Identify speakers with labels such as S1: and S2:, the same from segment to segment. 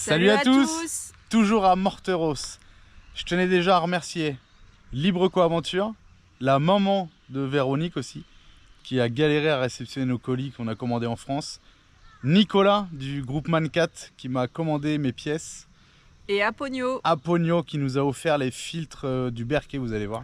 S1: Salut à tous. Toujours à Morteros. Je tenais déjà à remercier Libreco Aventure, la maman de Véronique aussi, qui a galéré à réceptionner nos colis qu'on a commandés en France. Nicolas du groupe Man4 qui m'a commandé mes pièces.
S2: Et Aponio.
S1: Aponio qui nous a offert les filtres du Berquet, vous allez voir.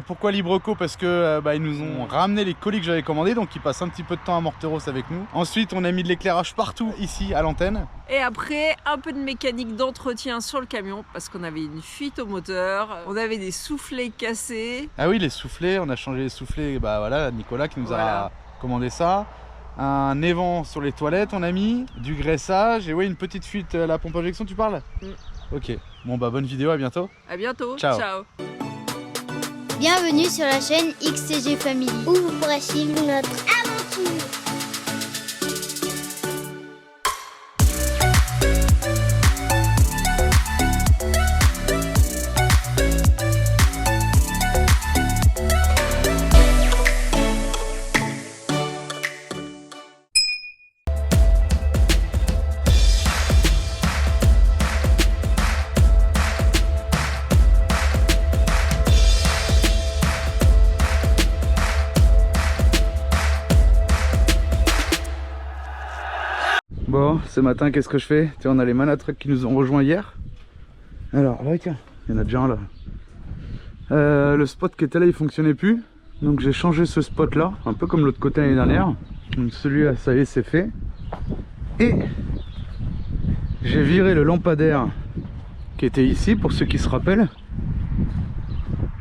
S1: Pourquoi Libreco? Parce que ils nous ont ramené les colis que j'avais commandés, donc ils passent un petit peu de temps à Morteros avec nous. Ensuite, on a mis de l'éclairage partout ici à l'antenne.
S2: Et après, un peu de mécanique d'entretien sur le camion, parce qu'on avait une fuite au moteur, on avait des soufflets cassés.
S1: Ah oui, les soufflets, on a changé les soufflets, voilà, Nicolas qui nous a commandé ça. Un évent sur les toilettes, on a mis du graissage et une petite fuite à la pompe à injection, tu parles? Ok, bon bonne vidéo, à bientôt.
S2: À bientôt,
S1: ciao.
S3: Bienvenue sur la chaîne XCG Family, où vous pourrez suivre notre aventure.
S1: Bon, ce matin, qu'est-ce que je fais? Tiens, on a les Man4 qui nous ont rejoints hier. Alors, là, tiens, il y en a déjà un là. Le spot qui était là, il fonctionnait plus. Donc j'ai changé ce spot là, un peu comme l'autre côté l'année dernière. Donc celui-là, ça y est, c'est fait. Et j'ai viré le lampadaire qui était ici, pour ceux qui se rappellent.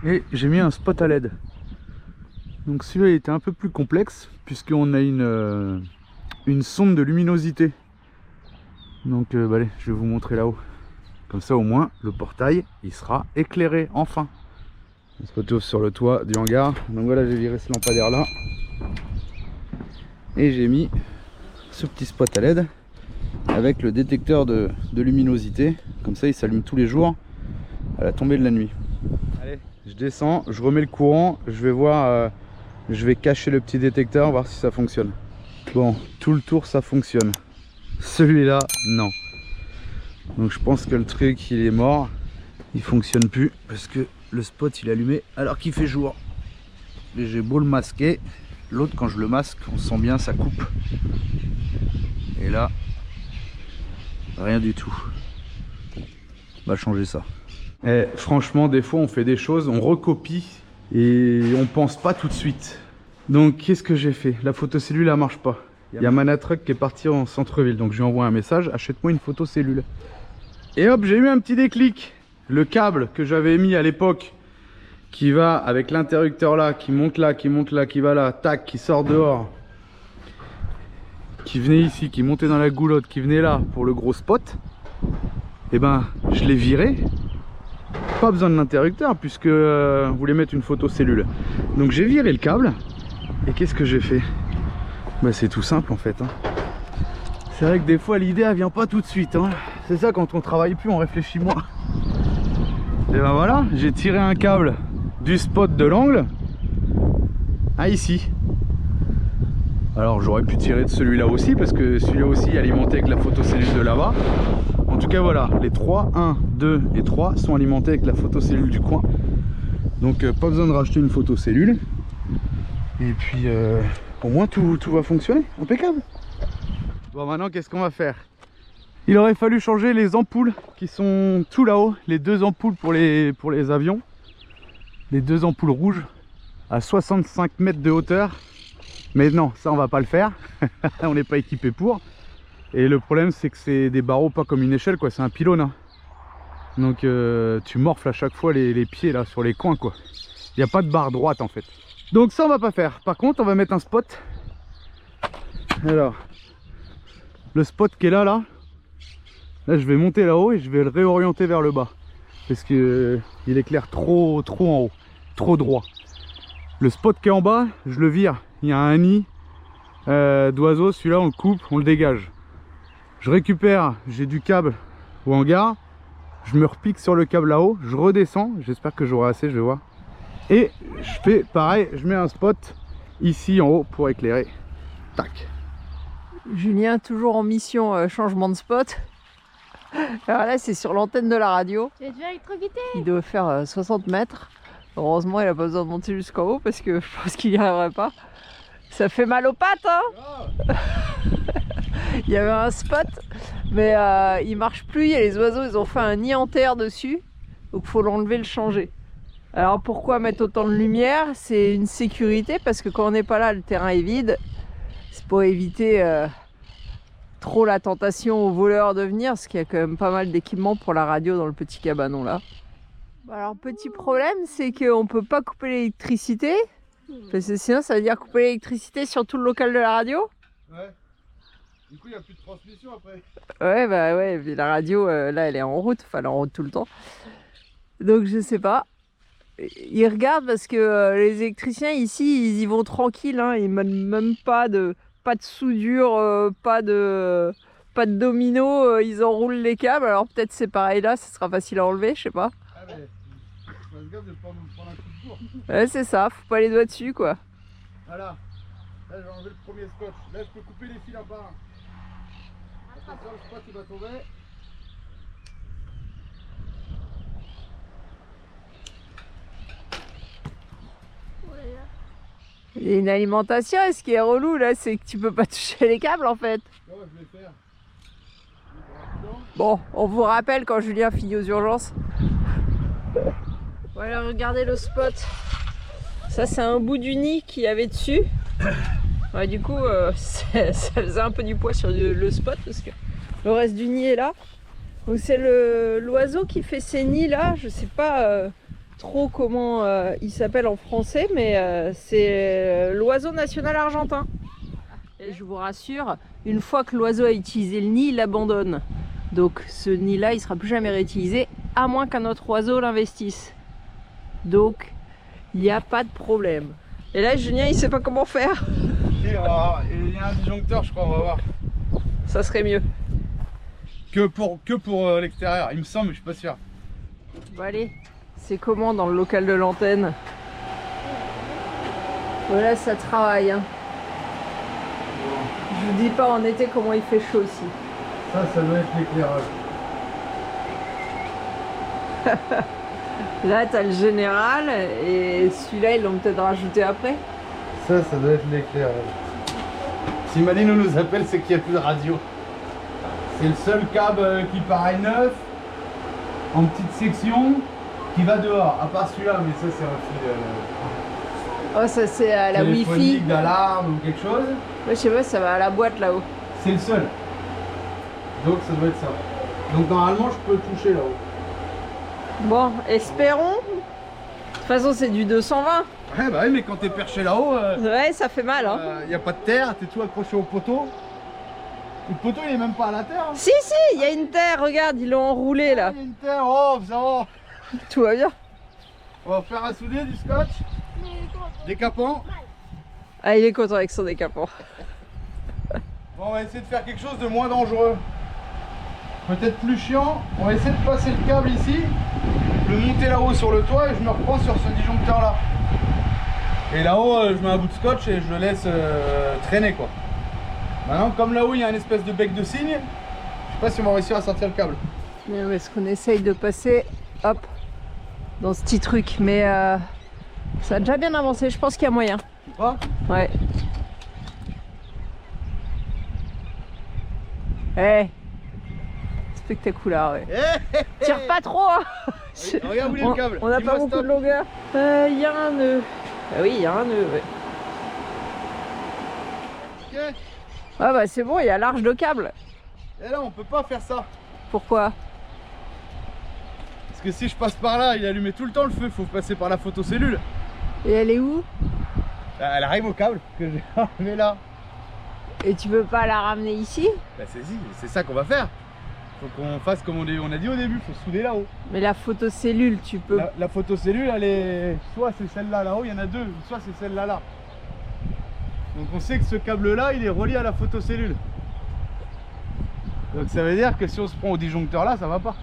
S1: Et j'ai mis un spot à LED. Donc celui-là, il était un peu plus complexe, puisqu'on a une sonde de luminosité. Donc allez, je vais vous montrer là-haut. Comme ça au moins le portail il sera éclairé enfin. On se retrouve sur le toit du hangar. Donc voilà, j'ai viré ce lampadaire là. Et j'ai mis ce petit spot à LED avec le détecteur de luminosité. Comme ça il s'allume tous les jours à la tombée de la nuit. Allez, je descends, je remets le courant, je vais voir, je vais cacher le petit détecteur, voir si ça fonctionne. Bon, tout le tour ça fonctionne. Celui-là, non. Donc je pense que le truc il est mort. Il fonctionne plus parce que le spot il est allumé alors qu'il fait jour. Et j'ai beau le masquer, l'autre quand je le masque, on sent bien ça coupe. Et là, rien du tout. On va changer ça. Et franchement, des fois on fait des choses, on recopie et on pense pas tout de suite. Donc qu'est-ce que j'ai fait? La photocellule elle marche pas. Il y a Man4 qui est parti en centre-ville, donc je lui envoie un message, achète-moi une photocellule. Et hop, j'ai eu un petit déclic. Le câble que j'avais mis à l'époque, qui va avec l'interrupteur là, qui monte là, qui va là, tac, qui sort dehors, qui venait ici, qui montait dans la goulotte, qui venait là pour le gros spot, et je l'ai viré. Pas besoin de l'interrupteur puisque on voulait mettre une photocellule. Donc j'ai viré le câble. Et qu'est-ce que j'ai fait? C'est tout simple en fait. C'est vrai que des fois l'idée elle vient pas tout de suite. C'est ça, quand on travaille plus on réfléchit moins. Et voilà, j'ai tiré un câble du spot de l'angle à ici. Alors j'aurais pu tirer de celui-là aussi parce que celui-là aussi est alimenté avec la photocellule de là-bas. En tout cas voilà, les 3, 1, 2 et 3 sont alimentés avec la photocellule du coin. Donc pas besoin de racheter une photocellule. Et puis au moins tout va fonctionner, impeccable. Bon, maintenant qu'est-ce qu'on va faire? Il aurait fallu changer les ampoules qui sont tout là-haut, les deux ampoules pour les avions, les deux ampoules rouges à 65 mètres de hauteur. Mais non, ça on va pas le faire. On n'est pas équipé pour. Et le problème c'est que c'est des barreaux pas comme une échelle quoi, c'est un pylône. Donc tu morfles à chaque fois les pieds là sur les coins quoi. Il n'y a pas de barre droite en fait. Donc ça on va pas faire. Par contre on va mettre un spot. Alors le spot qui est là je vais monter là-haut et je vais le réorienter vers le bas. Parce que il éclaire trop en haut, trop droit. Le spot qui est en bas, je le vire. Il y a un nid d'oiseaux, celui-là on le coupe, on le dégage. Je récupère, j'ai du câble au hangar. Je me repique sur le câble là-haut, je redescends, j'espère que j'aurai assez, je vais voir. Et je fais pareil, je mets un spot ici en haut pour éclairer. Tac.
S2: Julien toujours en mission changement de spot. Alors là, c'est sur l'antenne de la radio.
S3: Tu vas te faire électrocuter.
S2: Il doit faire 60 mètres. Heureusement, il a pas besoin de monter jusqu'en haut parce que je pense qu'il n'y arriverait pas. Ça fait mal aux pattes, hein. Il y avait un spot, mais il marche plus. Il y a les oiseaux, ils ont fait un nid en terre dessus. Donc il faut l'enlever, le changer. Alors pourquoi mettre autant de lumière? C'est une sécurité parce que quand on n'est pas là, le terrain est vide. C'est pour éviter trop la tentation aux voleurs de venir, parce qu'il y a quand même pas mal d'équipements pour la radio dans le petit cabanon là. Alors petit problème, c'est qu'on peut pas couper l'électricité, parce que sinon ça veut dire couper l'électricité sur tout le local de la radio.
S1: Ouais. Du coup, il n'y a plus de transmission après.
S2: Ouais, bah ouais, puis la radio, là, elle est en route, enfin, elle est en route tout le temps. Donc, je sais pas. Ils regardent parce que les électriciens ici, ils y vont tranquilles, hein. Ils mettent même pas de soudure, pas de domino, ils enroulent les câbles. Alors, peut-être c'est pareil là, ça sera facile à enlever, je sais pas.
S1: Ah, mais fasse gaffe de pas nous prendre un coup de cours.
S2: Ouais, c'est ça, faut pas les doigts dessus, quoi.
S1: Voilà. Là, j'ai enlevé le premier scotch. Là, je peux couper les fils en bas. Attention, le spot, il va tomber.
S2: Il y a une alimentation, et ce qui est relou là, c'est que tu peux pas toucher les câbles en fait.
S1: Ouais, je vais faire.
S2: Bon, on vous rappelle quand Julien finit aux urgences. Voilà, regardez le spot. Ça, c'est un bout du nid qu'il y avait dessus. Ouais, du coup, ça faisait un peu du poids sur le spot parce que le reste du nid est là. Donc c'est l'oiseau qui fait ces nids là. Je sais pas trop comment il s'appelle en français, mais c'est l'oiseau national argentin. Et je vous rassure, une fois que l'oiseau a utilisé le nid, il l'abandonne. Donc ce nid là, il sera plus jamais réutilisé, à moins qu'un autre oiseau l'investisse. Donc il n'y a pas de problème. Et là, Julien, il sait pas comment faire.
S1: Il y a un disjoncteur, je crois, on va voir.
S2: Ça serait mieux.
S1: Que pour l'extérieur, il me semble, mais je suis pas sûr.
S2: Bon allez, c'est comment dans le local de l'antenne? Voilà, ça travaille. Hein. Je vous dis pas en été comment il fait chaud ici.
S1: Ça doit être l'éclairage.
S2: Là, t'as le général et celui-là, ils l'ont peut-être rajouté après.
S1: Ça doit être l'éclairage. Si Malino nous appelle, c'est qu'il n'y a plus de radio. C'est le seul câble qui paraît neuf, en petite section, qui va dehors. À part celui-là, mais ça c'est un fil
S2: Oh, ça c'est à la Wi-Fi.
S1: téléphonique, d'alarme ou quelque chose.
S2: Ouais, je sais pas, ça va à la boîte là-haut.
S1: C'est le seul. Donc ça doit être ça. Donc normalement, je peux toucher là-haut.
S2: Bon, espérons. De toute façon, c'est du 220.
S1: Ouais, bah oui, mais quand t'es perché là-haut,
S2: Ouais, ça fait mal, hein.
S1: y a pas de terre, t'es tout accroché au poteau. Le poteau, il est même pas à la terre. Hein.
S2: Si, il y a une terre, regarde, ils l'ont enroulé là.
S1: Il y a une terre, oh, ça va.
S2: Tout va bien.
S1: On va faire un souder, du scotch, des capons.
S2: Ah, il est content avec son décapant.
S1: Bon, on va essayer de faire quelque chose de moins dangereux. Peut-être plus chiant. On va essayer de passer le câble ici, le monter là-haut sur le toit et je me reprends sur ce disjoncteur là. Et là-haut, je mets un bout de scotch et je le laisse traîner quoi. Maintenant, comme là-haut il y a une espèce de bec de cygne, je sais pas si on va réussir à sortir le câble.
S2: Mais où est-ce qu'on essaye de passer, hop, dans ce petit truc. Mais ça a déjà bien avancé, je pense qu'il y a moyen.
S1: Tu crois?
S2: Ouais. Eh, spectaculaire, ouais. Tire pas trop, hein.
S1: Regarde où il est le câble.
S2: On n'a pas beaucoup de longueur. Il y a un nœud. Ah oui, il y a un nœud, ouais.
S1: Ok.
S2: Ah bah c'est bon, il y a large de câble.
S1: Et là, on peut pas faire ça.
S2: Pourquoi?
S1: Parce que si je passe par là, il allumait tout le temps le feu, faut passer par la photocellule.
S2: Et elle est où?
S1: Elle arrive au câble que j'ai enlevé là.
S2: Et tu peux pas la ramener ici?
S1: Bah c'est ça qu'on va faire. Faut qu'on fasse comme on a dit au début, faut souder là-haut.
S2: Mais la photocellule, tu peux...
S1: La photocellule, elle est... Soit c'est celle-là là-haut, il y en a deux, soit c'est celle-là là. Donc on sait que ce câble-là, il est relié à la photocellule. Donc ça veut dire que si on se prend au disjoncteur là, ça va pas.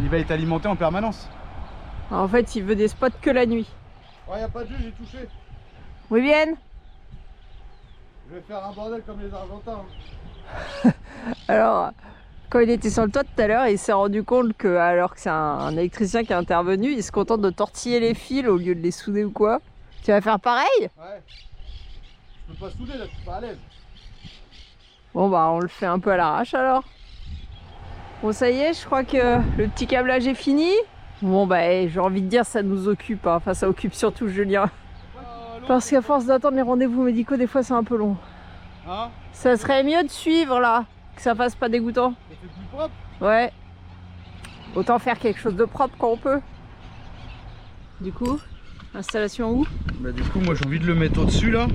S1: Il va être alimenté en permanence.
S2: En fait, il veut des spots que la nuit.
S1: Ouais, y a pas de jeu, j'ai touché.
S2: Oui, bien.
S1: Je vais faire un bordel comme les Argentins.
S2: Alors, Quand il était sur le toit tout à l'heure, il s'est rendu compte que, alors que c'est un électricien qui est intervenu, il se contente de tortiller les fils au lieu de les souder ou quoi. Tu vas faire pareil?
S1: Ouais. Je peux pas souder là, je suis pas à l'aise.
S2: Bon bah on le fait un peu à l'arrache alors. Bon ça y est, je crois que le petit câblage est fini. Bon bah j'ai envie de dire ça nous occupe, hein. Enfin ça occupe surtout Julien. Parce qu'à force d'attendre les rendez-vous médicaux, des fois c'est un peu long.
S1: Hein?
S2: Ça serait mieux de suivre là, que ça fasse pas dégoûtant.
S1: Ça fait plus propre.
S2: Ouais. Autant faire quelque chose de propre quand on peut. Du coup, installation où?
S1: Bah du coup moi j'ai envie de le mettre au-dessus là.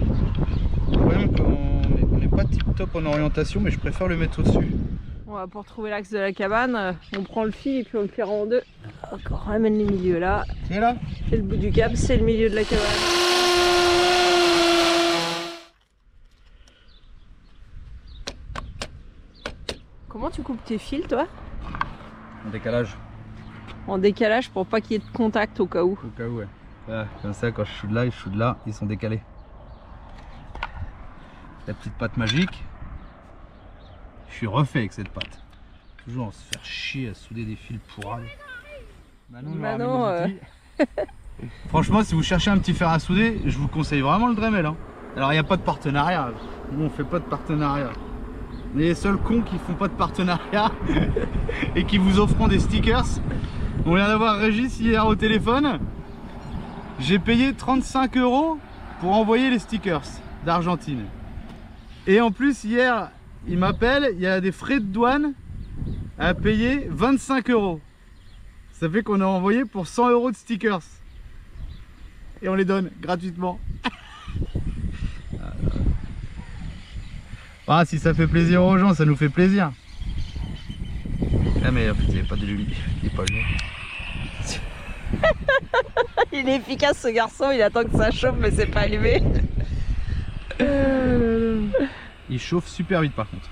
S1: Le problème qu'on n'est pas tip top en orientation, mais je préfère le mettre au-dessus.
S2: On va pour trouver l'axe de la cabane, on prend le fil et puis on le fait en deux. On ramène les milieux là.
S1: C'est là?
S2: Et le bout du câble, c'est le milieu de la cabane. Comment tu coupes tes fils toi?
S1: En décalage.
S2: En décalage pour pas qu'il y ait de contact au cas où.
S1: Au cas où ouais. Voilà, comme ça quand je suis de là et je suis de là, ils sont décalés. La petite pâte magique. Je suis refait avec cette pâte. Toujours on se faire chier à souder des fils pourrables.
S2: Manon,
S1: Franchement, si vous cherchez un petit fer à souder, je vous conseille vraiment le Dremel. Hein. Alors il n'y a pas de partenariat. Nous on fait pas de partenariat. On est les seuls cons qui font pas de partenariat et qui vous offront des stickers. On vient d'avoir Régis hier au téléphone. J'ai payé 35 € pour envoyer les stickers d'Argentine. Et en plus hier, il m'appelle, il y a des frais de douane à payer 25 €. Ça fait qu'on a envoyé pour 100 € de stickers. Et on les donne gratuitement. Ah, si ça fait plaisir aux gens, ça nous fait plaisir. Ah mais en fait, il n'y a pas de lumière. Il est pas allumé.
S2: Il est efficace ce garçon, il attend que ça chauffe mais c'est pas allumé.
S1: Il chauffe super vite par contre.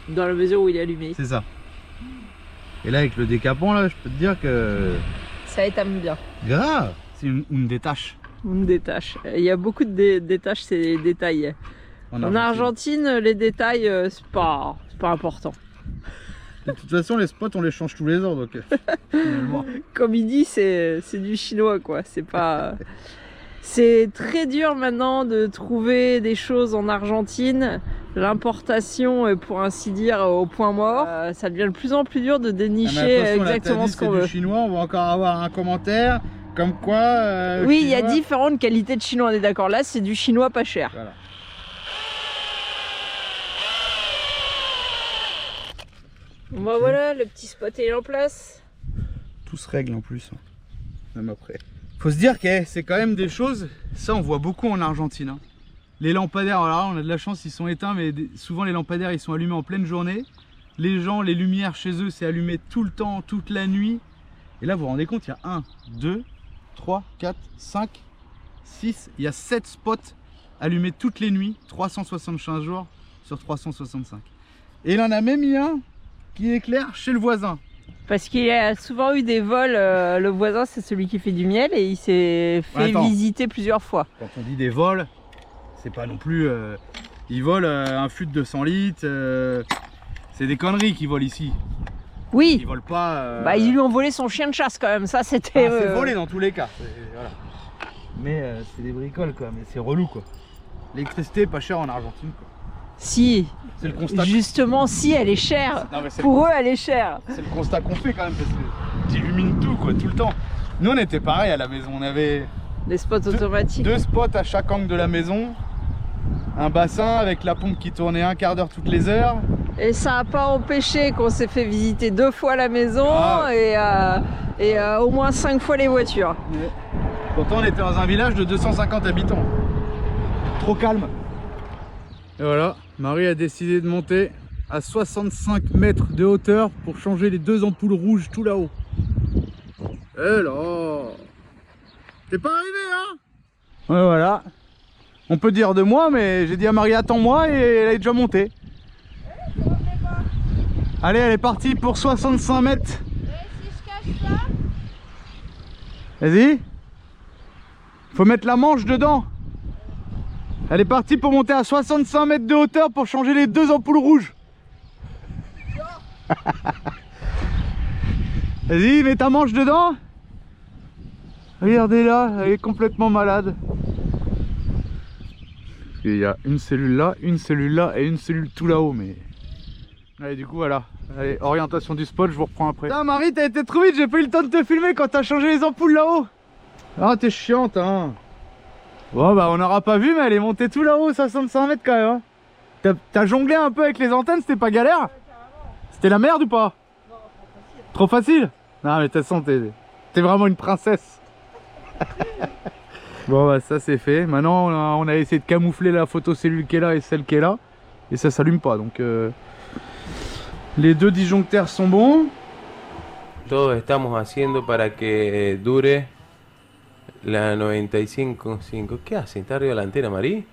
S2: Dans la mesure où il est allumé.
S1: C'est ça. Et là avec le décapant là, je peux te dire que...
S2: Ça étame bien.
S1: Grave. C'est une détache.
S2: Une détache. Il y a beaucoup de détaches, c'est des détails. En Argentine, les détails, c'est pas important.
S1: De toute façon, les spots, on les change tous les ans, donc finalement.
S2: Comme il dit, c'est du chinois, quoi. C'est pas... C'est très dur maintenant de trouver des choses en Argentine. L'importation, pour ainsi dire, au point mort. Ça devient de plus en plus dur de dénicher exactement ce qu'on veut.
S1: Du chinois, on va encore avoir un commentaire comme quoi...
S2: oui, il y a différentes qualités de chinois, on est d'accord. Là, c'est du chinois pas cher.
S1: Voilà.
S2: Bon bah voilà, le petit spot est en place.
S1: Tout se règle en plus, même après. Faut se dire que c'est quand même des choses, ça on voit beaucoup en Argentine. Hein. Les lampadaires, alors là, on a de la chance, ils sont éteints, mais souvent les lampadaires ils sont allumés en pleine journée. Les gens, les lumières chez eux, c'est allumé tout le temps, toute la nuit. Et là, vous vous rendez compte, il y a 1, 2, 3, 4, 5, 6, il y a 7 spots allumés toutes les nuits, 365 jours sur 365. Et il en a même mis un qui éclaire chez le voisin.
S2: Parce qu'il a souvent eu des vols, le voisin c'est celui qui fait du miel et il s'est fait visiter plusieurs fois. Quand
S1: on dit des vols, c'est pas non plus... ils volent un fût de 200 litres, c'est des conneries qu'ils volent ici.
S2: Oui.
S1: Ils volent pas...
S2: Bah ils lui ont volé son chien de chasse quand même, ça c'était...
S1: Ah, c'est volé dans tous les cas. Voilà. Mais c'est des bricoles quoi, mais c'est relou quoi. L'électricité pas chère en Argentine quoi.
S2: Si,
S1: c'est le constat.
S2: Justement, si elle est chère. Non, pour eux, elle est chère.
S1: C'est le constat qu'on fait quand même, parce que tu illumines tout, quoi, tout le temps. Nous, on était pareil à la maison. On avait
S2: des spots automatiques.
S1: 2 spots à chaque angle de la maison. Un bassin avec la pompe qui tournait un quart d'heure toutes les heures.
S2: Et ça n'a pas empêché qu'on s'est fait visiter 2 fois la maison et au moins 5 fois les voitures.
S1: Ouais. Pourtant, on était dans un village de 250 habitants. Trop calme. Et voilà, Marie a décidé de monter à 65 mètres de hauteur pour changer les 2 ampoules rouges tout là-haut. Et là, t'es pas arrivé hein? Ouais voilà. On peut dire de moi, mais j'ai dit à Marie attends-moi et elle est déjà montée. Allez, elle est partie pour 65 mètres. Si je cache ça. Vas-y. Faut mettre la manche dedans. Elle est partie pour monter à 65 mètres de hauteur pour changer les 2 ampoules rouges. Vas-y, mets ta manche dedans. Regardez là, elle est complètement malade. Il y a une cellule là et une cellule tout là-haut, mais... Allez, du coup, voilà. Allez, orientation du spot, je vous reprends après. Putain, Marie, t'as été trop vite, j'ai pas eu le temps de te filmer quand t'as changé les ampoules là-haut. Ah, t'es chiante, hein. Bon, bah, on n'aura pas vu, mais elle est montée tout là-haut, 65 mètres quand même. Hein. T'as jonglé un peu avec les antennes, c'était pas galère? C'était la merde ou pas? Non, trop facile. Non, mais de toute façon, t'es vraiment une princesse. Bon, bah, ça c'est fait. Maintenant, on a essayé de camoufler la photocellule qui est là et celle qui est là. Et ça s'allume pas, donc... Les deux disjoncteurs sont bons.
S4: Todo estamos haciendo para que dure la 95.5. ¿Qué hace? ¿Está arriba de la antena, Marí?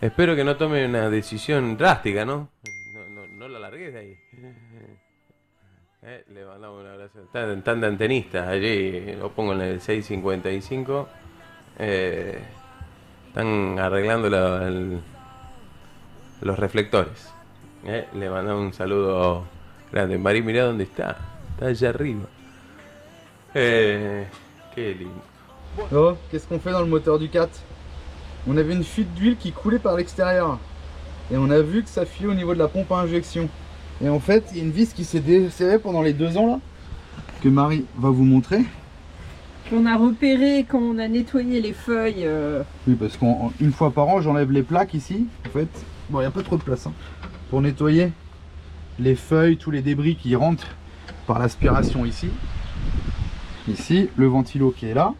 S4: Espero que no tome una decisión drástica, ¿no? No la largues de ahí. Le mandamos un abrazo. Están de antenistas allí. Lo pongo en el 6.55. Están arreglando los reflectores. Le mandamos un saludo grande. Marí, mirá dónde está. Está allá arriba. Qué lindo.
S1: Oh, qu'est-ce qu'on fait dans le moteur du 4? On avait une fuite d'huile qui coulait par l'extérieur. Et on a vu que ça fuyait au niveau de la pompe à injection. Et en fait, il y a une vis qui s'est desserrée pendant les 2 ans là. Que Marie va vous montrer.
S2: Qu'on a repéré quand on a nettoyé les feuilles.
S1: Oui, parce qu'une fois par an, j'enlève les plaques ici. En fait, bon, il n'y a pas trop de place. Hein. Pour nettoyer les feuilles, tous les débris qui rentrent par l'aspiration ici. Ici, le ventilo qui est là.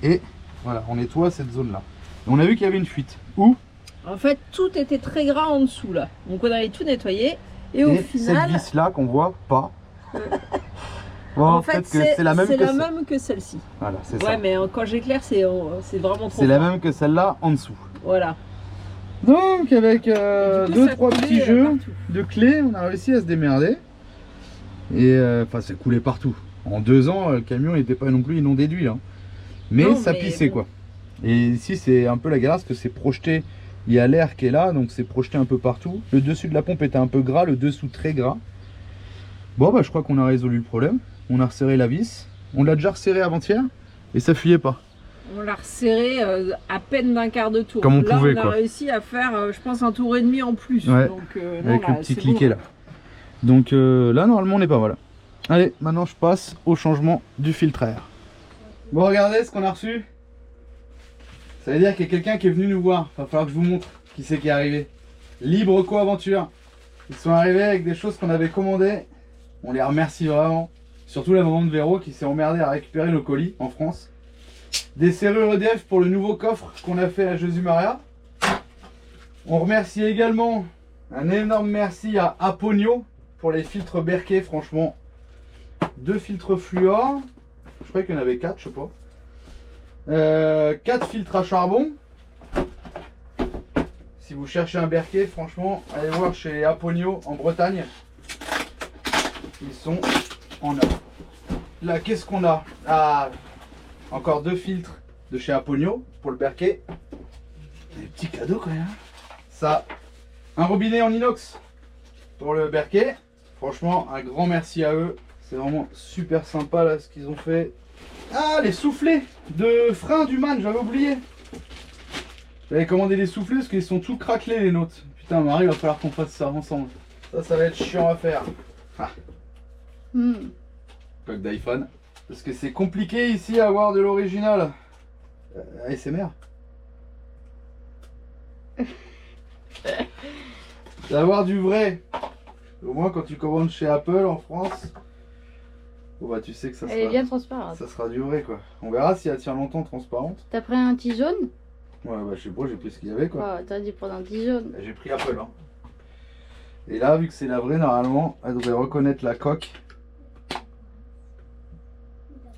S1: Et voilà, on nettoie cette zone là. Et on a vu qu'il y avait une fuite. Où?
S2: En fait, tout était très gras en dessous là. Donc on avait tout nettoyé. Et au final...
S1: cette vis là qu'on voit pas. Bon,
S2: en fait, c'est la même
S1: que
S2: celle-ci.
S1: Voilà, c'est ça.
S2: Ouais, mais quand j'éclaire, c'est vraiment trop.
S1: C'est la même que celle-là en dessous.
S2: Voilà.
S1: Donc avec 2-3 petits jeux de clés, on a réussi à se démerder. Et enfin, ça coulait partout. En 2 ans, le camion n'était pas non plus inondé d'huile. Hein. Mais ça pissait quoi. Et ici, c'est un peu la galère parce que c'est projeté. Il y a l'air qui est là, donc c'est projeté un peu partout. Le dessus de la pompe était un peu gras, le dessous très gras. Bon, bah je crois qu'on a résolu le problème. On a resserré la vis. On l'a déjà resserré avant-hier et ça fuyait pas.
S2: On l'a resserré à peine d'un quart de tour.
S1: Comme on
S2: là,
S1: pouvait,
S2: on a réussi à faire, je pense, un tour et demi en plus.
S1: Ouais,
S2: donc,
S1: avec le petit cliquet là. Donc là, normalement, on est pas mal. Allez, maintenant je passe au changement du filtre à air. Bon, regardez ce qu'on a reçu. Ça veut dire qu'il y a quelqu'un qui est venu nous voir. Il va falloir que je vous montre qui c'est qui est arrivé. Libre Co-Aventure. Ils sont arrivés avec des choses qu'on avait commandées. On les remercie vraiment. Surtout la maman de Véro qui s'est emmerdée à récupérer nos colis en France. Des serrures EDF pour le nouveau coffre qu'on a fait à Jésus Maria. On remercie également, un énorme merci à Aponio pour les filtres Berkey. Franchement, 2 filtres fluor. Je croyais qu'il y en avait 4, je sais pas. 4 filtres à charbon. Si vous cherchez un Berkey, franchement, allez voir chez Aponio en Bretagne. Ils sont en or. Là, qu'est-ce qu'on a? Ah, encore 2 filtres de chez Aponio pour le Berkey. Des petits cadeaux quand même. Ça, un robinet en inox pour le Berkey. Franchement, un grand merci à eux. C'est vraiment super sympa là ce qu'ils ont fait. Ah, les soufflets de frein du MAN, j'avais oublié. J'avais commandé les soufflets parce qu'ils sont tout craquelés les nôtres. Putain, Marie, il va falloir qu'on fasse ça ensemble. Ça va être chiant à faire. Ah. Coque d'iPhone. Parce que c'est compliqué ici à avoir de l'original. ASMR. D'avoir du vrai. Au moins quand tu commandes chez Apple en France. Bon bah tu sais que ça
S5: Elle est bien transparente.
S1: Ça sera du vrai quoi. On verra si elle tient longtemps transparente.
S5: T'as pris un petit jaune?
S1: Ouais bah je sais pas, j'ai pris ce qu'il y avait quoi.
S5: Oh, t'as dit prendre un petit jaune.
S1: J'ai pris Apple hein. Et là vu que c'est la vraie normalement, elle devrait reconnaître la coque.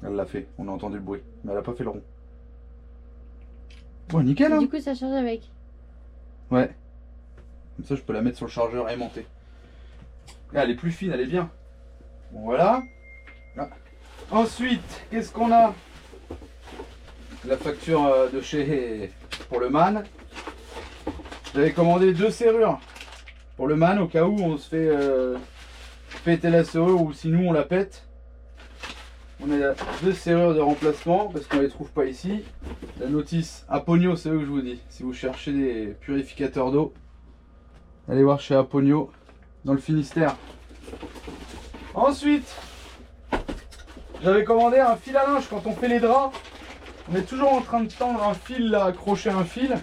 S1: Elle l'a fait, on a entendu le bruit, mais elle a pas fait le rond. Bon nickel hein.
S5: Du coup ça charge avec.
S1: Ouais. Comme ça je peux la mettre sur le chargeur aimanté. Là, elle est plus fine, elle est bien. Bon voilà. Ah. Ensuite, qu'est-ce qu'on a? La facture de chez pour le MAN. J'avais commandé 2 serrures Pour le man, au cas où on se fait péter la serrure ou si nous on la pète. On a 2 serrures de remplacement parce qu'on ne les trouve pas ici. La notice Aponio, c'est eux que je vous dis. Si vous cherchez des purificateurs d'eau, allez voir chez Aponio dans le Finistère. Ensuite, j'avais commandé un fil à linge quand on fait les draps. On est toujours en train de tendre un fil là, accrocher un fil.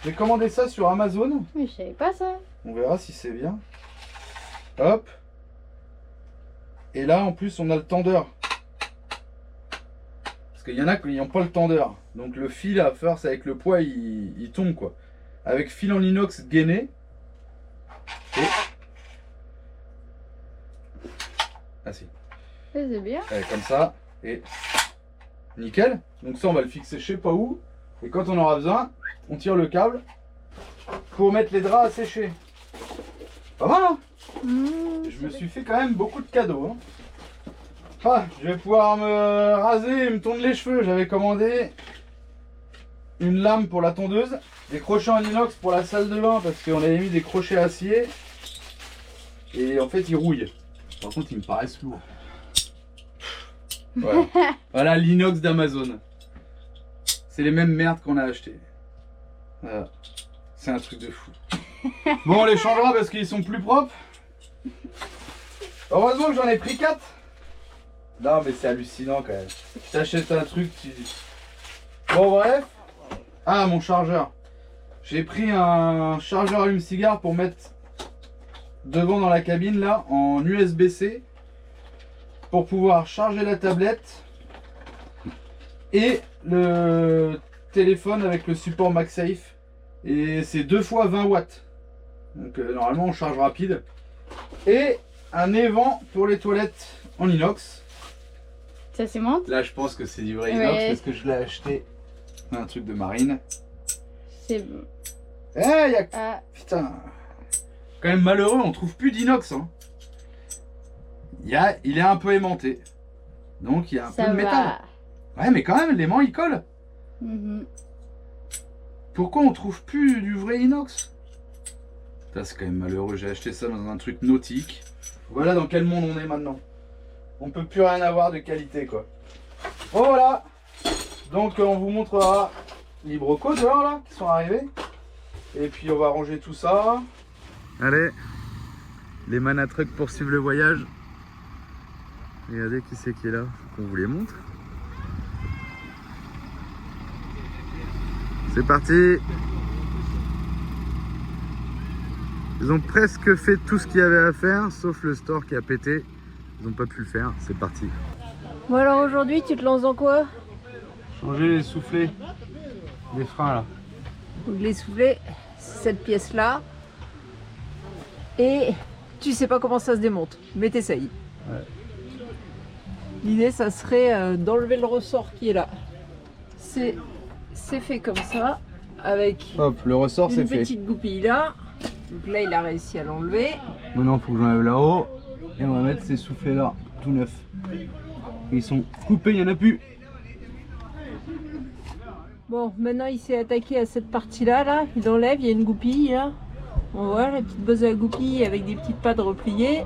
S1: J'ai commandé ça sur Amazon.
S5: Mais je savais pas ça.
S1: On verra si c'est bien. Hop. Et là en plus on a le tendeur. Parce qu'il y en a qui n'ont pas le tendeur. Donc le fil à force avec le poids il tombe quoi. Avec fil en inox gainé. Et... Ah si.
S5: Ouais, c'est bien.
S1: Allez, comme ça. Et nickel. Donc ça on va le fixer je sais pas où. Et quand on aura besoin, on tire le câble pour mettre les draps à sécher. Pas mal hein. Je me suis fait quand même beaucoup de cadeaux. Hein. Ah, je vais pouvoir me raser et me tondre les cheveux. J'avais commandé une lame pour la tondeuse, des crochets en inox pour la salle de bain parce qu'on avait mis des crochets acier et en fait ils rouillent. Par contre ils me paraissent lourds. Voilà, voilà l'inox d'Amazon. C'est les mêmes merdes qu'on a acheté. Voilà. C'est un truc de fou. Bon, on les changera parce qu'ils sont plus propres. Heureusement que j'en ai pris 4. Non mais c'est hallucinant quand même. Tu t'achètes un truc, tu... Bon bref. Ah mon chargeur. J'ai pris un chargeur allume-cigare pour mettre devant dans la cabine là en USB-C. Pour pouvoir charger la tablette. Et le téléphone avec le support MagSafe. Et c'est 2 fois 20 watts. Donc normalement on charge rapide. Et un évent pour les toilettes en inox.
S5: Ça s'aimante.
S1: Là je pense que c'est du vrai inox
S5: Ouais.
S1: parce que je l'ai acheté. Un truc de marine.
S5: C'est...
S1: Eh y a...
S5: Ah,
S1: Putain. Quand même malheureux, on trouve plus d'inox. Hein. Il est un peu aimanté. Donc il y a un
S5: ça
S1: peu de métal.
S5: va.
S1: Ouais mais quand même l'aimant il colle.
S5: Mhm.
S1: Pourquoi on trouve plus du vrai inox? Ça c'est quand même malheureux, j'ai acheté ça dans un truc nautique. Voilà dans quel monde on est maintenant. On peut plus rien avoir de qualité quoi. Bon voilà. Donc on vous montrera les brocos dehors là qui sont arrivés. Et puis on va ranger tout ça. Allez, les manatrucks poursuivent le voyage. Regardez qui c'est qui est là, faut qu'on vous les montre. C'est parti. Ils ont presque fait tout ce qu'il y avait à faire, sauf le store qui a pété. Ils n'ont pas pu le faire, c'est parti.
S2: Bon alors aujourd'hui tu te lances dans quoi?
S1: Changer les soufflets des freins là.
S2: Donc les soufflets, c'est cette pièce là. Et tu sais pas comment ça se démonte, mais t'essayes.
S1: Ouais.
S2: L'idée ça serait d'enlever le ressort qui est là. C'est fait comme ça, avec
S1: Hop, le ressort c'est
S2: une
S1: fait.
S2: petite goupille là. Donc là il a réussi à l'enlever.
S1: Maintenant il faut que j'enlève là-haut. Et on va mettre ces soufflets là, tout neufs. Ils sont coupés, il n'y en a plus.
S2: Bon, maintenant il s'est attaqué à cette partie-là, là. Il enlève, il y a une goupille, là. On voit la petite bosse de la goupille avec des petites pattes repliées.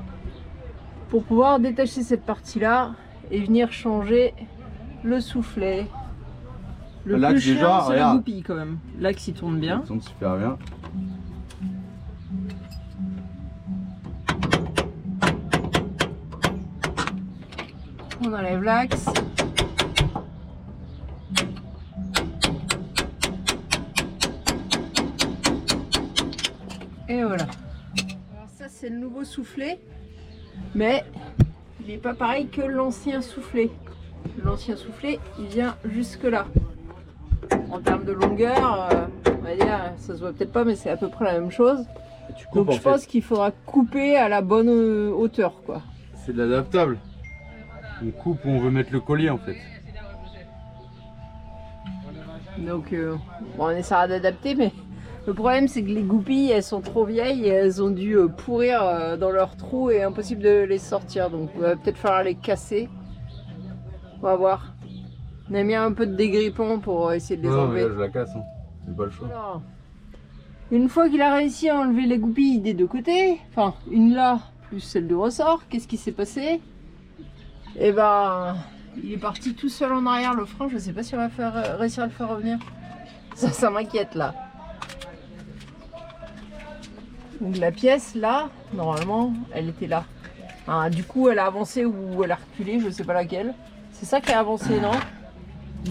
S2: Pour pouvoir détacher cette partie-là et venir changer le soufflet. Le
S1: L'axe,
S2: plus
S1: déjà,
S2: chiant, c'est la
S1: regarde.
S2: goupille quand même. L'axe il tourne bien.
S1: Ça tourne super bien.
S2: On enlève l'axe. Et voilà. Alors ça c'est le nouveau soufflet, mais il n'est pas pareil que l'ancien soufflet. L'ancien soufflet il vient jusque là. En termes de longueur, on va dire, ça se voit peut-être pas mais c'est à peu près la même chose.
S1: Tu coupes,
S2: Donc je pense qu'il faudra couper à la bonne hauteur quoi.
S1: c'est de l'adaptable. On coupe où on veut mettre le collier en fait.
S2: Donc bon, on essaiera d'adapter, mais le problème c'est que les goupilles elles sont trop vieilles et elles ont dû pourrir dans leur trou et impossible de les sortir. Donc il va peut-être falloir les casser. On va voir. On a mis un peu de dégrippant pour essayer de les enlever.
S1: Je la casse, hein. C'est pas le choix.
S2: Alors, Une fois qu'il a réussi à enlever les goupilles des deux côtés, enfin une là plus celle du ressort, qu'est-ce qui s'est passé? Eh ben, il est parti tout seul en arrière le frein, je sais pas si on va réussir à le faire revenir. Ça m'inquiète là. Donc la pièce là, normalement, elle était là. Hein, du coup, elle a avancé ou elle a reculé, je sais pas laquelle. C'est ça qui a avancé, non?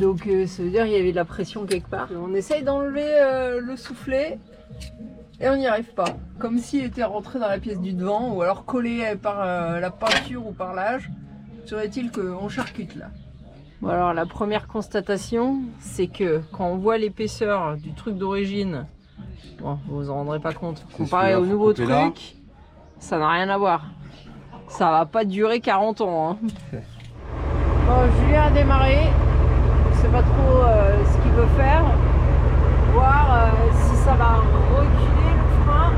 S2: Donc ça veut dire qu'il y avait de la pression quelque part. On essaye d'enlever le soufflet et on n'y arrive pas. Comme s'il était rentré dans la pièce du devant ou alors collé par la peinture ou par l'âge. Serait-il qu'on charcute là? Bon alors la première constatation, c'est que quand on voit l'épaisseur du truc d'origine, bon, vous vous en rendrez pas compte, comparé au nouveau truc, là, ça n'a rien à voir. Ça va pas durer 40 ans. Hein. Bon, Julien a démarré. Je sais pas trop ce qu'il veut faire. Voir si ça va reculer le frein.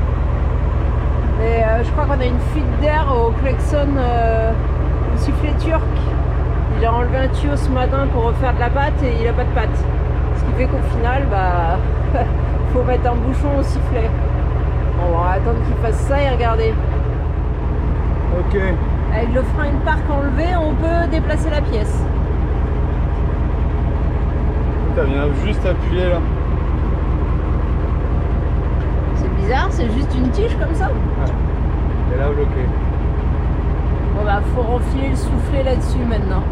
S2: Mais je crois qu'on a une fuite d'air au klaxon au sifflet turc. Il a enlevé un tuyau ce matin pour refaire de la pâte et il a pas de pâte. Ce qui fait qu'au final, bah, faut mettre un bouchon au sifflet. Bon, on va attendre qu'il fasse ça et regarder.
S1: Ok.
S2: Avec le frein une parc enlevé, on peut déplacer la pièce.
S1: Ça vient juste appuyer là.
S2: C'est bizarre, c'est juste une tige comme ça.
S1: Ouais. Elle a bloqué.
S2: Bon bah faut renfiler le soufflet là-dessus maintenant.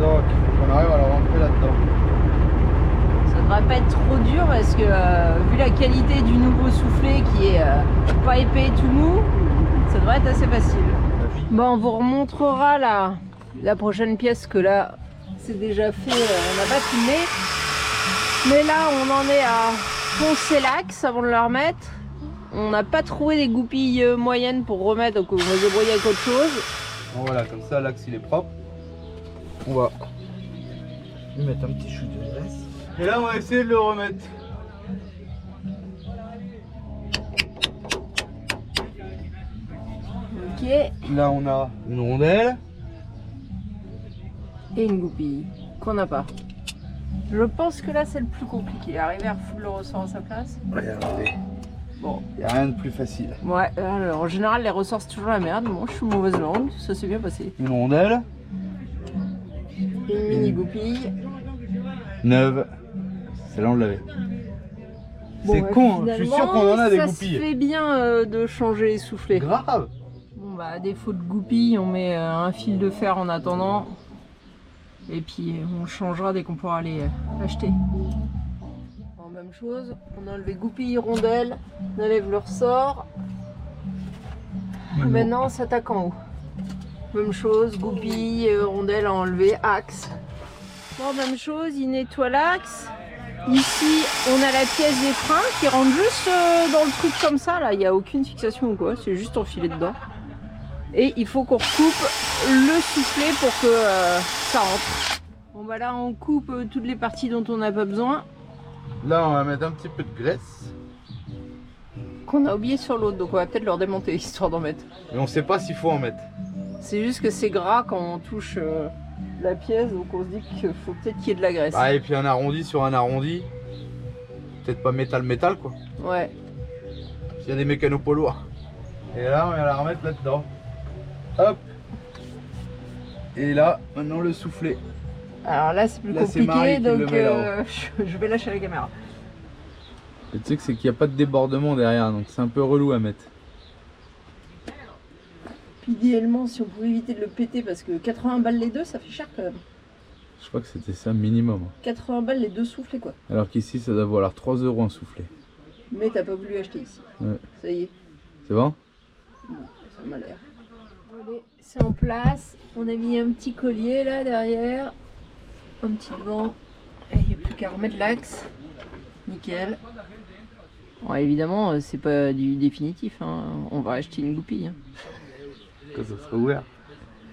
S1: Donc il faut qu'on arrive à la rentrer là-dedans.
S2: Ça devrait pas être trop dur parce que vu la qualité du nouveau soufflet qui est pas épais et tout mou, ça devrait être assez facile. Bon, on vous remontrera la prochaine pièce que là c'est déjà fait, on n'a pas filmé. Mais là on en est à poncer l'axe avant de le remettre. On n'a pas trouvé des goupilles moyennes pour remettre, donc on va se débrouiller avec autre chose.
S1: Bon voilà, comme ça l'axe il est propre. On va lui mettre un petit shoot de graisse. Et là on va essayer de le remettre.
S2: Ok.
S1: Là on a une rondelle.
S2: Et une goupille qu'on n'a pas. Je pense que là c'est le plus compliqué. Arriver à refouler le ressort à sa place.
S1: Regardez.
S2: Bon.
S1: Il n'y a rien de plus facile.
S2: Ouais, alors, en général les ressorts c'est toujours la merde. Bon, je suis mauvaise langue, ça s'est bien passé.
S1: Une rondelle.
S2: Une mini goupille.
S1: Neuve. Celle-là on l'avait.
S2: Bon,
S1: c'est
S2: ouais,
S1: con, je suis sûr qu'on en a des
S2: ça
S1: goupilles.
S2: Ça se fait bien de changer les soufflets.
S1: Grave.
S2: Bon bah à défaut de goupilles, on met un fil de fer en attendant. Et puis on changera dès qu'on pourra les acheter. Bon, même chose, on enlève goupilles, rondelles, on enlève le ressort. Maintenant on s'attaque en haut. Même chose, goupilles, rondelles à enlever, axe. Bon, même chose, il nettoie l'axe. Ici, on a la pièce des freins qui rentre juste dans le truc comme ça. Là, il n'y a aucune fixation ou quoi, c'est juste enfilé dedans. Et il faut qu'on recoupe le soufflet pour que ça rentre. Bon bah là, on coupe toutes les parties dont on n'a pas besoin.
S1: Là, on va mettre un petit peu de graisse.
S2: Qu'on a oublié sur l'autre, donc on va peut-être le redémonter histoire d'en mettre.
S1: Mais on sait pas s'il faut en mettre.
S2: C'est juste que c'est gras quand on touche la pièce, donc on se dit qu'il faut peut-être qu'il y ait de la graisse.
S1: Ah, et puis un arrondi sur un arrondi. Peut-être pas métal quoi.
S2: Ouais.
S1: S'il y a des mécanopolos. Et là, on va la remettre là-dedans. Hop. Et là, maintenant le soufflet.
S2: Alors là, c'est plus
S1: Là, c'est Marie
S2: compliqué,
S1: qui
S2: donc
S1: le met là-haut.
S2: je vais lâcher la caméra.
S1: Et tu sais que c'est qu'il n'y a pas de débordement derrière, donc c'est un peu relou à mettre.
S2: Puis idéalement, si on pouvait éviter de le péter, parce que 80 balles les deux, ça fait cher quand même.
S1: Je crois que c'était ça minimum.
S2: 80 balles les deux soufflets quoi.
S1: Alors qu'ici, ça doit valoir 3 € un soufflet.
S2: Mais t'as pas voulu acheter ici.
S1: Ouais.
S2: Ça y est,
S1: C'est bon?
S2: bon, ça m'a l'air. Allez, c'est en place. On a mis un petit collier là derrière. Un petit vent. Et il n'y a plus qu'à remettre l'axe. Nickel. Bon, évidemment, c'est pas du définitif. Hein. On va acheter une goupille. Hein.
S1: Quand ça sera ouvert.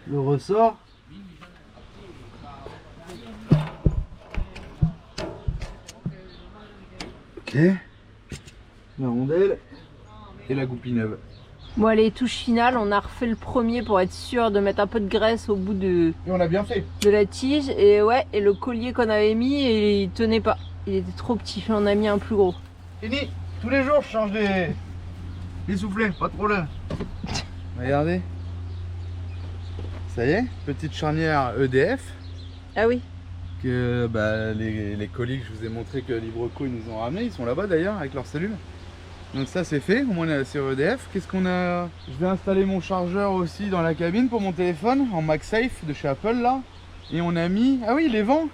S1: Le ressort. Ok. La rondelle et la goupille neuve.
S2: Bon allez, touche finale, on a refait le premier pour être sûr de mettre un peu de graisse au bout de
S1: Et on a bien fait.
S2: la tige. Et ouais, et le collier qu'on avait mis, il tenait pas. Il était trop petit, on a mis un plus gros.
S1: Fini. Tous les jours je change les soufflets, pas de problème. Regardez. Ça y est, petite charnière EDF.
S2: Ah oui.
S1: Que bah, les colis que je vous ai montré que Libreco ils nous ont ramené, ils sont là-bas d'ailleurs avec leurs cellules. Donc ça c'est fait, au moins on est sur EDF. Qu'est-ce qu'on a? Je vais installer mon chargeur aussi dans la cabine pour mon téléphone en MagSafe de chez Apple là. Et on a mis, ah oui, les vents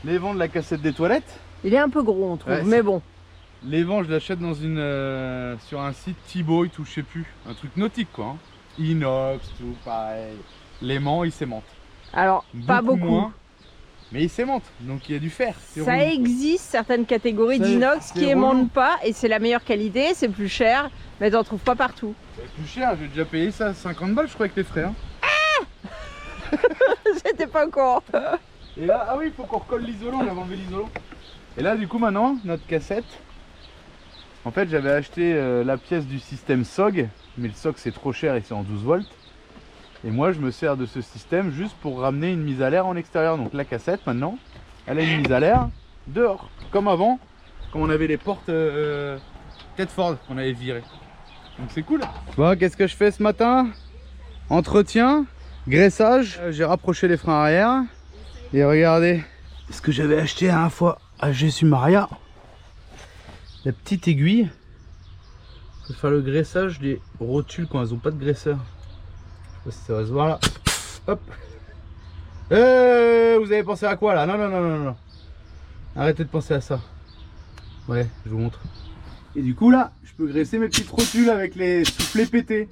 S1: de la cassette des toilettes.
S2: Il est un peu gros on trouve,
S1: Ouais,
S2: mais bon.
S1: Les vents je l'achète dans sur un site T-Boy ou je sais plus, un truc nautique quoi. Hein. Inox, tout pareil. L'aimant il s'aimante.
S2: Alors, pas beaucoup.
S1: Moins, mais il s'aimante, donc il y a du fer.
S2: Ça existe certaines catégories d'inox qui aimantent pas et c'est la meilleure qualité, c'est plus cher, mais t'en trouves pas partout.
S1: C'est plus cher, j'ai déjà payé ça 50 balles je crois avec les frais. Hein.
S2: Ah j'étais pas au courant.
S1: Et là, ah oui, il faut qu'on recolle l'isolant, on avait enlevé l'isolant. Et là du coup maintenant, notre cassette, en fait j'avais acheté la pièce du système SOG, mais le SOG c'est trop cher et c'est en 12 volts. Et moi je me sers de ce système juste pour ramener une mise à l'air en extérieur. Donc la cassette maintenant, elle a une mise à l'air dehors, comme avant, quand on avait les portes Tedford qu'on avait virées. Donc c'est cool. Bon, qu'est-ce que je fais ce matin? Entretien, graissage, j'ai rapproché les freins arrière. Et regardez ce que j'avais acheté la dernière fois à Jésus Maria. La petite aiguille pour faire le graissage des rotules quand elles n'ont pas de graisseur. Je sais pas si ça va se voir là. Hop. Vous avez pensé à quoi là? Non, non, non, non, non. Arrêtez de penser à ça. Ouais, je vous montre. Et du coup là, je peux graisser mes petites rotules avec les soufflets pétés.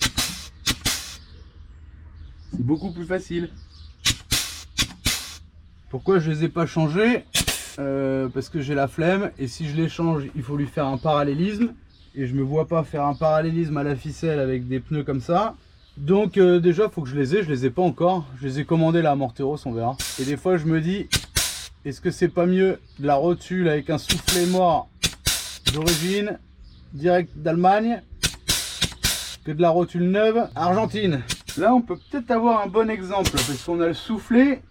S1: C'est beaucoup plus facile. Pourquoi je les ai pas changés? Parce que j'ai la flemme et si je les change, il faut lui faire un parallélisme. Et je me vois pas faire un parallélisme à la ficelle avec des pneus comme ça. Donc déjà il faut que je les ai pas encore. Je les ai commandés là à Morteros, on verra. Et des fois je me dis, est-ce que c'est pas mieux de la rotule avec un soufflet mort d'origine, direct d'Allemagne, que de la rotule neuve Argentine? Là on peut peut-être avoir un bon exemple parce qu'on a le soufflet.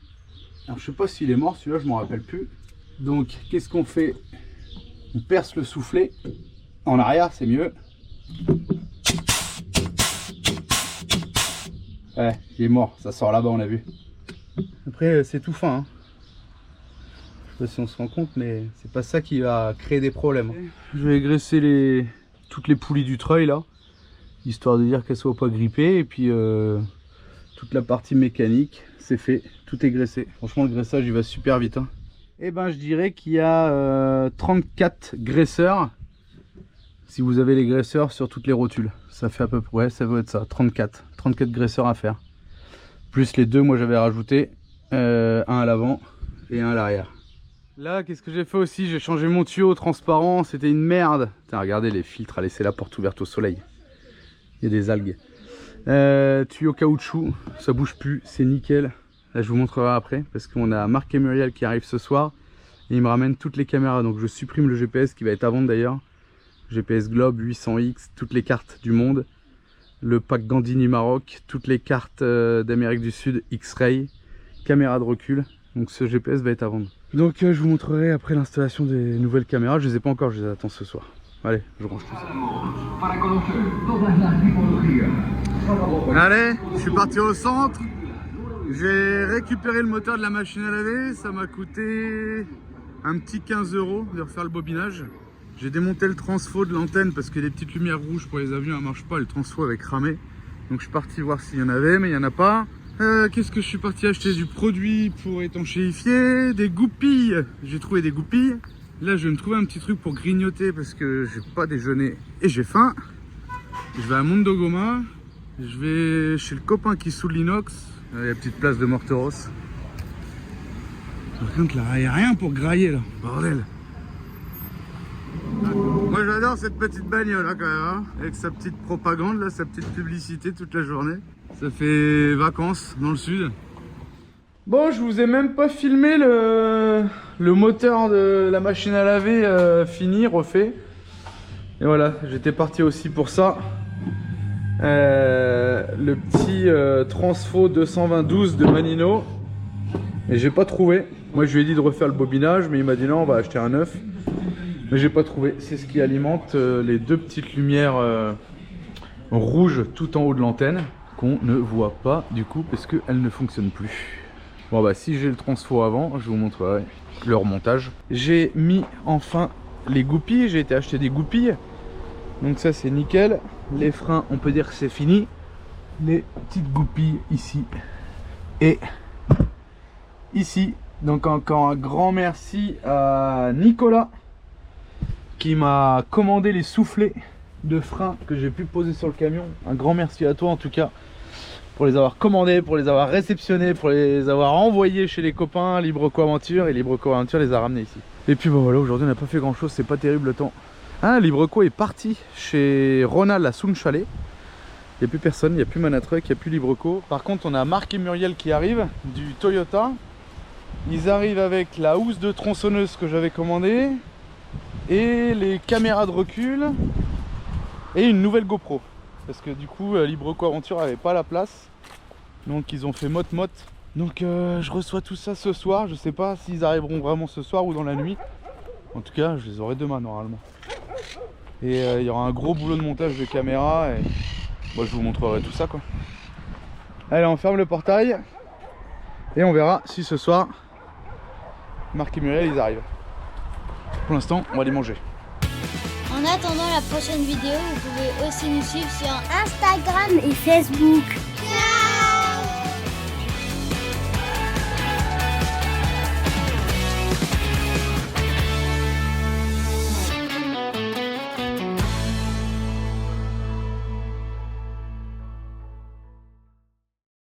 S1: Alors je sais pas s'il est mort celui-là, je m'en rappelle plus. Donc qu'est-ce qu'on fait? On perce le soufflet. En arrière c'est mieux. Ouais, il est mort, ça sort là-bas, on l'a vu. Après, c'est tout fin. Hein. Je sais pas si on se rend compte, mais c'est pas ça qui va créer des problèmes. Je vais graisser toutes les poulies du treuil là, histoire de dire qu'elles soient pas grippées. Et puis toute la partie mécanique, c'est fait, tout est graissé. Franchement, le graissage il va super vite. Hein. Et ben, je dirais qu'il y a 34 graisseurs. Si vous avez les graisseurs sur toutes les rotules, ça fait à peu près, ça doit être ça, 34 graisseurs à faire. Plus les deux, moi j'avais rajouté un à l'avant et un à l'arrière. Là, qu'est-ce que j'ai fait aussi? J'ai changé mon tuyau transparent, c'était une merde. Putain, regardez les filtres à laisser la porte ouverte au soleil. Il y a des algues. Tuyau caoutchouc, ça bouge plus, c'est nickel. Là, je vous montrerai après parce qu'on a Marc et Muriel qui arrivent ce soir et ils me ramènent toutes les caméras. Donc je supprime le GPS qui va être à vendre d'ailleurs. GPS Globe 800X, toutes les cartes du monde, le pack Gandini Maroc, toutes les cartes d'Amérique du Sud, X-Ray, caméra de recul. Donc ce GPS va être à vendre. Donc je vous montrerai après l'installation des nouvelles caméras. Je les ai pas encore, je les attends ce soir. Allez, je range tout ça. Allez, je suis parti au centre. J'ai récupéré le moteur de la machine à laver. Ça m'a coûté un petit 15 € de refaire le bobinage. J'ai démonté le transfo de l'antenne parce que les petites lumières rouges pour les avions ne marchent pas, le transfo avait cramé. Donc je suis parti voir s'il y en avait, mais il n'y en a pas. Qu'est-ce que je suis parti acheter? Du produit pour étanchéifier, des goupilles. J'ai trouvé des goupilles. Là je vais me trouver un petit truc pour grignoter parce que j'ai pas déjeuné et j'ai faim. Je vais à Mondogoma. Je vais chez le copain qui soule l'inox. Il y a la petite place de Morteros. Par contre là, il n'y a rien pour grailler là, bordel. Moi j'adore cette petite bagnole là quand même, hein, avec sa petite propagande là, sa petite publicité toute la journée. Ça fait vacances dans le sud. Bon, je vous ai même pas filmé le moteur de la machine à laver fini, refait. Et voilà, j'étais parti aussi pour ça. Le petit Transfo 220-12 de Manino. Et j'ai pas trouvé. Moi je lui ai dit de refaire le bobinage, mais il m'a dit non, on va acheter un neuf. Mais j'ai pas trouvé. C'est ce qui alimente les deux petites lumières rouges tout en haut de l'antenne qu'on ne voit pas du coup parce qu'elles ne fonctionnent plus. Bon bah si j'ai le transfo avant, je vous montrerai le remontage. J'ai mis enfin les goupilles, j'ai été acheter des goupilles. Donc ça c'est nickel. Les freins, on peut dire que c'est fini. Les petites goupilles ici et ici. Donc encore un grand merci à Nicolas qui m'a commandé les soufflets de frein que j'ai pu poser sur le camion. Un grand merci à toi en tout cas pour les avoir commandés, pour les avoir réceptionnés, pour les avoir envoyés chez les copains Libreco Aventure, et Libreco Aventure les a ramenés ici. Et puis bon voilà, aujourd'hui on n'a pas fait grand chose, c'est pas terrible le temps. Ah, Libreco est parti chez Ronald à Sounchalet. Il n'y a plus personne, il n'y a plus Manatruck, il n'y a plus Libreco. Par contre on a Marc et Muriel qui arrivent du Toyota. Ils arrivent avec la housse de tronçonneuse que j'avais commandée et les caméras de recul et une nouvelle GoPro. Parce que du coup Libreco Aventure n'avait pas la place, donc ils ont fait mot. Donc je reçois tout ça ce soir. Je sais pas s'ils arriveront vraiment ce soir ou dans la nuit. En tout cas je les aurai demain normalement. Et il y aura un gros boulot de montage de caméra et moi je vous montrerai tout ça quoi. Allez, on ferme le portail et on verra si ce soir Marc et Muriel ils arrivent. Pour l'instant on va les manger.
S3: En attendant la prochaine vidéo, vous pouvez aussi nous suivre sur Instagram et Facebook.